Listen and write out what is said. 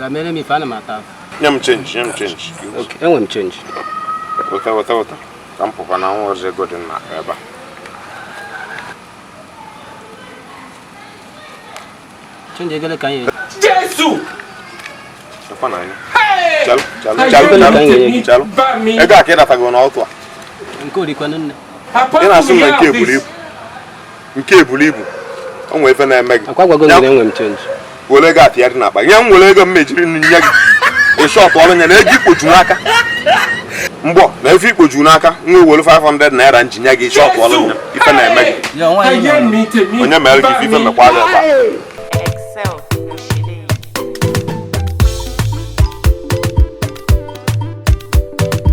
mere mi fana mata. Nyam change. Okay, enwe m change. Wata. Kampo pa na nwo ze godin na eba. Change gele kan ye. Jesus! Apa na ni? Chalo. Ega ke data go na otu a. Nko ri kwanu nne. Ina so na nke ebulibu. Onwe efe na eme gị. Akwa gwago na enwe m change. Wole ga ati ya dị na akpa. Nye m wole ego mmejiri nya gị. E short ọrụ nya na ego ikpoju n'aka. Mgbo na efe ikpoju n'aka. Nwe wole 500 naira nji nya gị short ọrụ nya. Ife na eme gị. Yo nwa Onye mere gị ife mekwa ga eba.